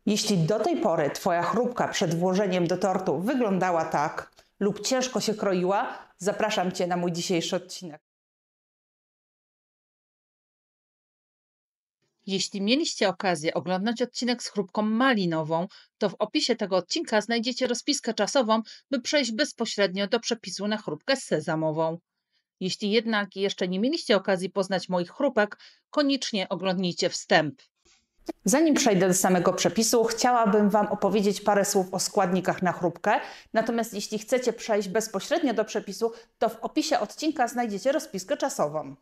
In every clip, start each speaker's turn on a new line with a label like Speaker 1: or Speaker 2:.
Speaker 1: Jeśli do tej pory Twoja chrupka przed włożeniem do tortu wyglądała tak lub ciężko się kroiła, zapraszam Cię na mój dzisiejszy odcinek. Jeśli mieliście okazję oglądać odcinek z chrupką malinową, to w opisie tego odcinka znajdziecie rozpiskę czasową, by przejść bezpośrednio do przepisu na chrupkę sezamową. Jeśli jednak jeszcze nie mieliście okazji poznać moich chrupek, koniecznie oglądnijcie wstęp. Zanim przejdę do samego przepisu, chciałabym Wam opowiedzieć parę słów o składnikach na chrupkę. Natomiast jeśli chcecie przejść bezpośrednio do przepisu, to w opisie odcinka znajdziecie rozpiskę czasową.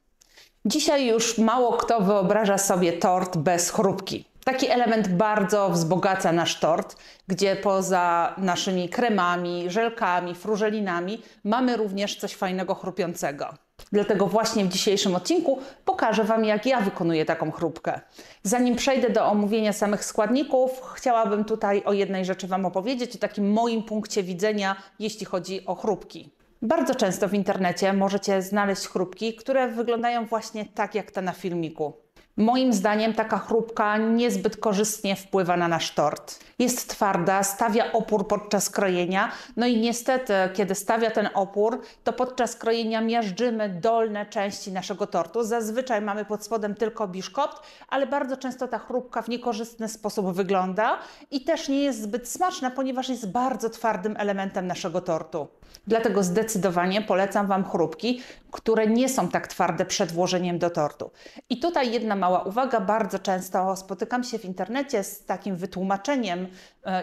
Speaker 1: Dzisiaj już mało kto wyobraża sobie tort bez chrupki. Taki element bardzo wzbogaca nasz tort, gdzie poza naszymi kremami, żelkami, frużelinami mamy również coś fajnego chrupiącego. Dlatego właśnie w dzisiejszym odcinku pokażę Wam, jak ja wykonuję taką chrupkę. Zanim przejdę do omówienia samych składników, chciałabym tutaj o jednej rzeczy Wam opowiedzieć, o takim moim punkcie widzenia, jeśli chodzi o chrupki. Bardzo często w internecie możecie znaleźć chrupki, które wyglądają właśnie tak jak ta na filmiku. Moim zdaniem taka chrupka niezbyt korzystnie wpływa na nasz tort. Jest twarda, stawia opór podczas krojenia, no i niestety, kiedy stawia ten opór, to podczas krojenia miażdżymy dolne części naszego tortu. Zazwyczaj mamy pod spodem tylko biszkopt, ale bardzo często ta chrupka w niekorzystny sposób wygląda i też nie jest zbyt smaczna, ponieważ jest bardzo twardym elementem naszego tortu. Dlatego zdecydowanie polecam Wam chrupki, które nie są tak twarde przed włożeniem do tortu. I tutaj jedna mała uwaga, bardzo często spotykam się w internecie z takim wytłumaczeniem,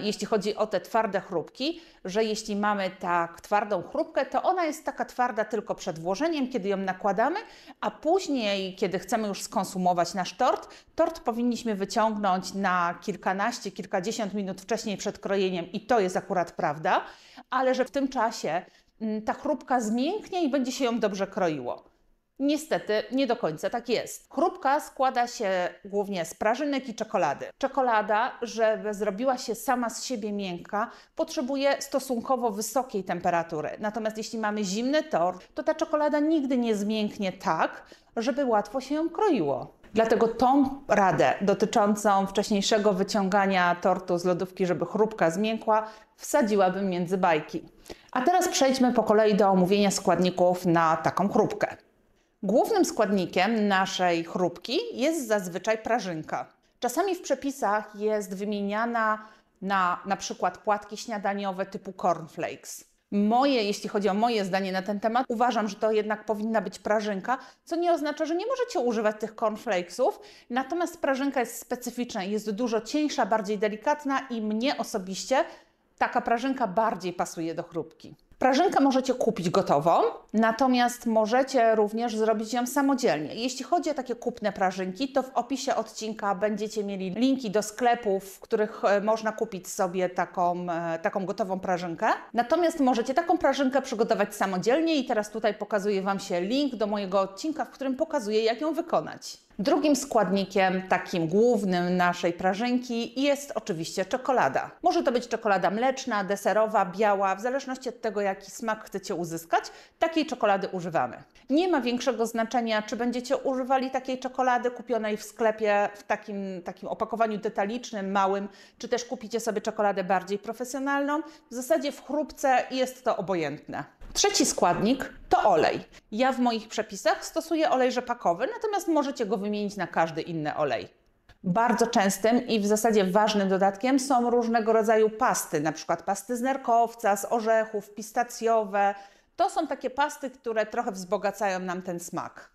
Speaker 1: jeśli chodzi o te twarde chrupki, że jeśli mamy tak twardą chrupkę, to ona jest taka twarda tylko przed włożeniem, kiedy ją nakładamy, a później, kiedy chcemy już skonsumować nasz tort powinniśmy wyciągnąć na kilkanaście, kilkadziesiąt minut wcześniej przed krojeniem i to jest akurat prawda, ale że w tym czasie ta chrupka zmięknie i będzie się ją dobrze kroiło. Niestety nie do końca tak jest. Chrupka składa się głównie z prażynek i czekolady. Czekolada, żeby zrobiła się sama z siebie miękka, potrzebuje stosunkowo wysokiej temperatury. Natomiast jeśli mamy zimny tort, to ta czekolada nigdy nie zmięknie tak, żeby łatwo się ją kroiło. Dlatego tą radę dotyczącą wcześniejszego wyciągania tortu z lodówki, żeby chrupka zmiękła, wsadziłabym między bajki. A teraz przejdźmy po kolei do omówienia składników na taką chrupkę. Głównym składnikiem naszej chrupki jest zazwyczaj prażynka. Czasami w przepisach jest wymieniana na przykład płatki śniadaniowe typu cornflakes. Jeśli chodzi o moje zdanie na ten temat, uważam, że to jednak powinna być prażynka, co nie oznacza, że nie możecie używać tych cornflakesów, natomiast prażynka jest specyficzna, jest dużo cieńsza, bardziej delikatna i mnie osobiście taka prażynka bardziej pasuje do chrupki. Prażynkę możecie kupić gotową, natomiast możecie również zrobić ją samodzielnie. Jeśli chodzi o takie kupne prażynki, to w opisie odcinka będziecie mieli linki do sklepów, w których można kupić sobie taką gotową prażynkę. Natomiast możecie taką prażynkę przygotować samodzielnie i teraz tutaj pokazuje Wam się link do mojego odcinka, w którym pokazuję, jak ją wykonać. Drugim składnikiem, takim głównym naszej prażynki jest oczywiście czekolada. Może to być czekolada mleczna, deserowa, biała, w zależności od tego, jaki smak chcecie uzyskać, takiej czekolady używamy. Nie ma większego znaczenia, czy będziecie używali takiej czekolady kupionej w sklepie w takim opakowaniu detalicznym, małym, czy też kupicie sobie czekoladę bardziej profesjonalną. W zasadzie w chrupce jest to obojętne. Trzeci składnik to olej. Ja w moich przepisach stosuję olej rzepakowy, natomiast możecie go wymienić na każdy inny olej. Bardzo częstym i w zasadzie ważnym dodatkiem są różnego rodzaju pasty, na przykład pasty z nerkowca, z orzechów, pistacjowe. To są takie pasty, które trochę wzbogacają nam ten smak.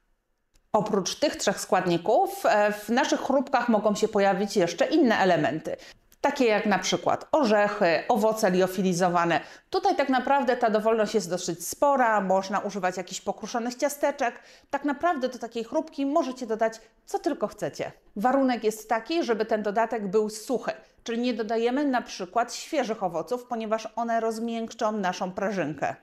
Speaker 1: Oprócz tych trzech składników w naszych chrupkach mogą się pojawić jeszcze inne elementy. Takie jak na przykład orzechy, owoce liofilizowane. Tutaj tak naprawdę ta dowolność jest dosyć spora, można używać jakichś pokruszonych ciasteczek. Tak naprawdę do takiej chrupki możecie dodać co tylko chcecie. Warunek jest taki, żeby ten dodatek był suchy, czyli nie dodajemy na przykład świeżych owoców, ponieważ one rozmiękczą naszą prażynkę.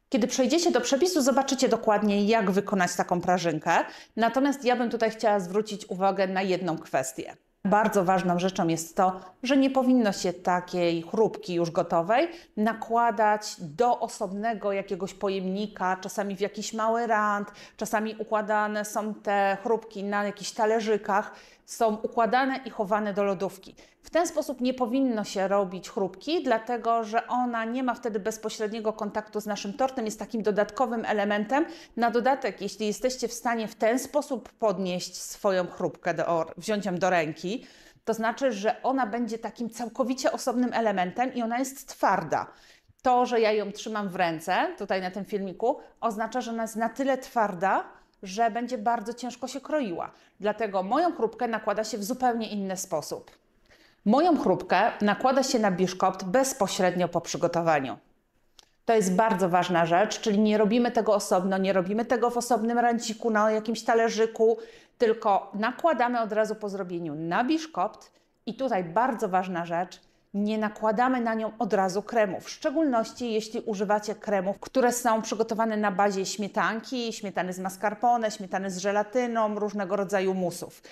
Speaker 1: Kiedy przejdziecie do przepisu, zobaczycie dokładnie, jak wykonać taką prażynkę. Natomiast ja bym tutaj chciała zwrócić uwagę na jedną kwestię. Bardzo ważną rzeczą jest to, że nie powinno się takiej chrupki już gotowej nakładać do osobnego jakiegoś pojemnika, czasami w jakiś mały rant, czasami układane są te chrupki na jakichś talerzykach.
Speaker 2: są układane i chowane do lodówki. W ten sposób nie powinno się robić chrupki, dlatego że ona nie ma wtedy bezpośredniego kontaktu z naszym tortem, jest takim dodatkowym elementem. Na dodatek, jeśli jesteście w stanie w ten sposób podnieść swoją chrupkę, wziąć ją do ręki, to znaczy, że ona będzie takim całkowicie osobnym elementem i ona jest twarda. To, że ja ją trzymam w ręce, tutaj na tym filmiku, oznacza, że ona jest na tyle twarda, że będzie bardzo ciężko się kroiła. Dlatego moją chrupkę nakłada się w zupełnie inny sposób. Moją chrupkę nakłada się na biszkopt bezpośrednio po przygotowaniu. To jest bardzo ważna rzecz, czyli nie robimy tego osobno, nie robimy tego w osobnym ranciku, na jakimś talerzyku, tylko nakładamy od razu po zrobieniu na biszkopt i tutaj bardzo ważna rzecz, nie nakładamy na nią od razu kremów, w szczególności jeśli używacie kremów, które są przygotowane na bazie śmietanki, śmietany z mascarpone, śmietany z żelatyną, różnego rodzaju musów.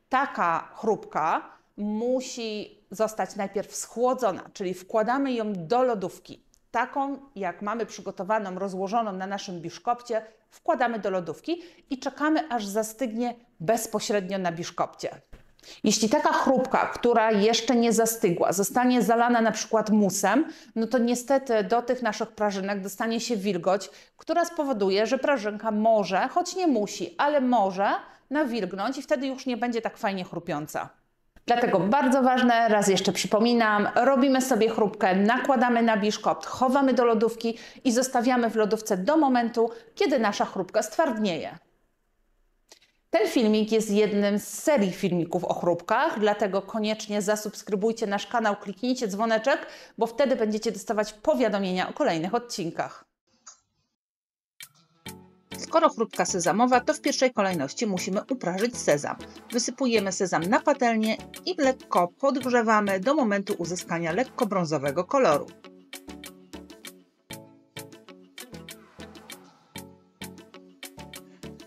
Speaker 2: Taka chrupka musi zostać najpierw schłodzona, czyli wkładamy ją do lodówki. Taką, jak mamy przygotowaną, rozłożoną na naszym biszkopcie, wkładamy do lodówki i czekamy, aż zastygnie bezpośrednio na biszkopcie. Jeśli taka chrupka, która jeszcze nie zastygła, zostanie zalana na przykład musem, no to niestety do tych naszych prażynek dostanie się wilgoć, która spowoduje, że prażynka może, choć nie musi, ale może nawilgnąć i wtedy już nie będzie tak fajnie chrupiąca. Dlatego bardzo ważne, raz jeszcze przypominam, robimy sobie chrupkę, nakładamy na biszkopt, chowamy do lodówki i zostawiamy w lodówce do momentu, kiedy nasza chrupka stwardnieje. Ten filmik jest jednym z serii filmików o chrupkach, dlatego koniecznie zasubskrybujcie nasz kanał, kliknijcie dzwoneczek, bo wtedy będziecie dostawać powiadomienia o kolejnych odcinkach.
Speaker 1: Skoro chrupka sezamowa, to w pierwszej kolejności musimy uprażyć sezam. Wysypujemy sezam na patelnię i lekko podgrzewamy do momentu uzyskania lekko brązowego koloru.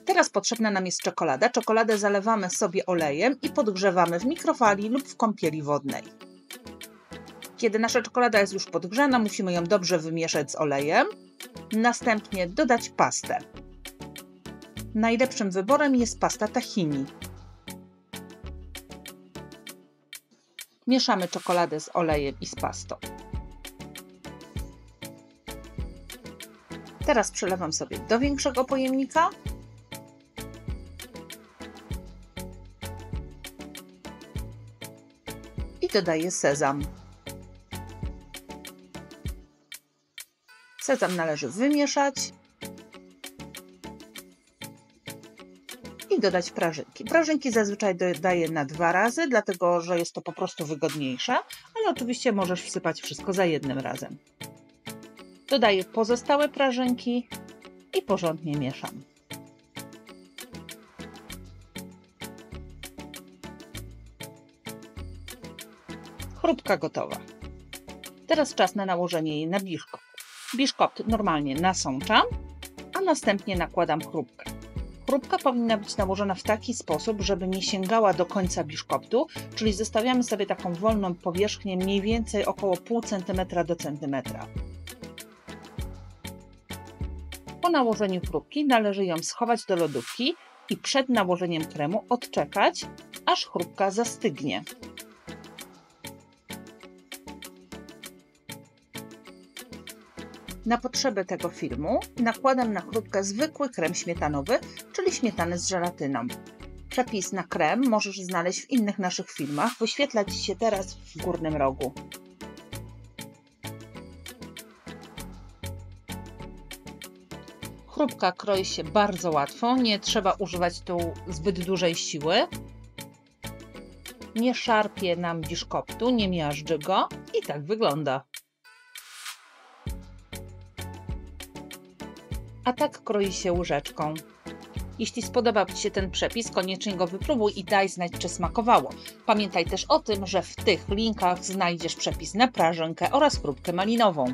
Speaker 1: Teraz potrzebna nam jest czekolada. Czekoladę zalewamy sobie olejem i podgrzewamy w mikrofali lub w kąpieli wodnej. Kiedy nasza czekolada jest już podgrzana, musimy ją dobrze wymieszać z olejem. Następnie dodać pastę. Najlepszym wyborem jest pasta tahini. Mieszamy czekoladę z olejem i z pastą. Teraz przelewam sobie do większego pojemnika. I dodaję sezam. Sezam należy wymieszać i dodać prażynki. Prażynki zazwyczaj dodaję na 2 razy, dlatego że jest to po prostu wygodniejsze, ale oczywiście możesz wsypać wszystko za jednym razem. Dodaję pozostałe prażynki i porządnie mieszam. Chrupka gotowa. Teraz czas na nałożenie jej na biszkopt. Biszkopt normalnie nasączam, a następnie nakładam chrupkę. Chrupka powinna być nałożona w taki sposób, żeby nie sięgała do końca biszkoptu, czyli zostawiamy sobie taką wolną powierzchnię mniej więcej około pół centymetra do centymetra. Po nałożeniu chrupki należy ją schować do lodówki i przed nałożeniem kremu odczekać, aż chrupka zastygnie. Na potrzeby tego filmu nakładam na chrupkę zwykły krem śmietanowy, czyli śmietanę z żelatyną. Przepis na krem możesz znaleźć w innych naszych filmach, wyświetla Ci się teraz w górnym rogu. Chrupka kroi się bardzo łatwo, nie trzeba używać tu zbyt dużej siły. Nie szarpie nam biszkoptu, nie miażdży go i tak wygląda. A tak kroi się łyżeczką. Jeśli spodobał Ci się ten przepis, koniecznie go wypróbuj i daj znać, czy smakowało. Pamiętaj też o tym, że w tych linkach znajdziesz przepis na prażynkę oraz chrupkę malinową.